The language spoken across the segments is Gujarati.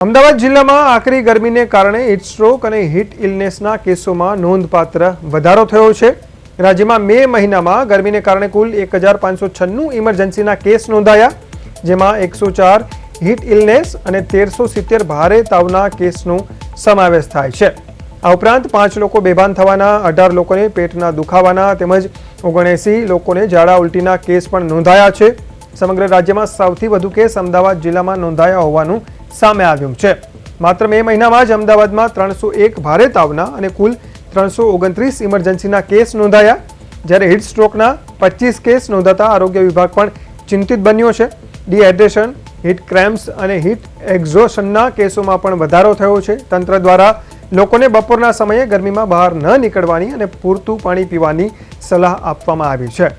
અમદાવાદ જિલ્લામાં આકરી ગરમીને કારણે હીટ સ્ટ્રોક અને હીટ ઇલનેસના કેસોમાં નોંધપાત્ર વધારો થયો છે। રાજ્યમાં મે મહિનામાં ગરમીને કારણે કુલ 1596 ઇમરજન્સીના કેસ નોંધાયા, જેમાં 104 હીટ ઇલનેસ અને 1370 ભારે તાવના કેસનો સમાવેશ થાય છે। આ ઉપરાંત 5 લોકો બેભાન થવાના, 18 લોકોને પેટના દુખાવાના તેમજ 79 લોકોને ઝાડા ઉલટીના કેસ પણ નોંધાયા છે। સમગ્ર રાજ્યમાં સૌથી વધુ કેસ અમદાવાદ જિલ્લામાં નોંધાયા હોવાનું સામે આવ્યું છે। માત્ર મે મહિનામાં જ અમદાવાદમાં 301 ભારે તાવના અને કુલ 329 ઇમરજન્સીના કેસ નોંધાયા, જ્યારે હીટ સ્ટ્રોકના 25 કેસ નોંધાતા આરોગ્ય વિભાગ પણ ચિંતિત બન્યો છે। ડિહાઇડ્રેશન, હીટ ક્રેમ્પ્સ અને હીટ એક્ઝોશનના કેસોમાં પણ વધારો થયો છે। તંત્ર દ્વારા લોકોને બપોરના સમયે ગરમીમાં બહાર ન નીકળવાની અને પૂરતું પાણી પીવાની સલાહ આપવામાં આવી છે।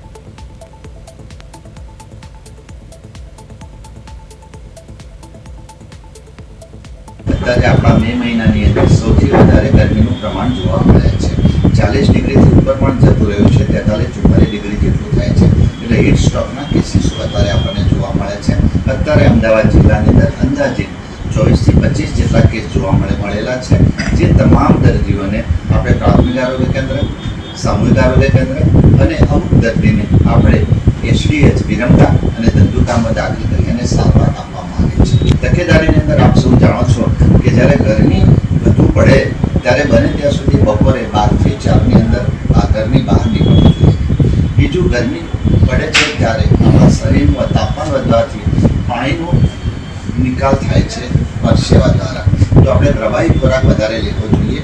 અત્યારે આપણા મે મહિનાની અંદર સૌથી વધારે ગરમીનું પ્રમાણ જોવા મળે છે। 40 ડિગ્રીથી ઉપર પણ જતું રહ્યું છે, 43-44 ડિગ્રી જેટલું થાય છે। એટલે હીટ સ્ટ્રોકના કેસીસો અત્યારે આપણને જોવા મળે છે। અત્યારે અમદાવાદ જિલ્લાની અંદર અંદાજિત 24થી 25 જેટલા કેસ જોવા મળેલા છે, જે તમામ દર્દીઓને આપણે પ્રાથમિક આરોગ્ય કેન્દ્ર, સામૂહિક આરોગ્ય કેન્દ્ર અને અમુક દર્દીને આપણે એસડીએચ વિરમગામ અને ધંધુકામાં દાખલ કરી અને સારવાર આપવામાં આવી છે। તકેદારીની અંદર આપ સૌ જાણો છો કે જ્યારે ગરમી વધુ પડે ત્યારે બને ત્યાં સુધી બપોરે 12 થી 4ની અંદર આ ઘરની બહાર નીકળવું જોઈએ। બીજું, ગરમી પડે છે ત્યારે આપણા શરીરનું તાપમાન વધવાથી પાણીનો નિકાલ થાય છે પરસેવા દ્વારા, તો આપણે પ્રવાહી ખોરાક વધારે લેવો જોઈએ।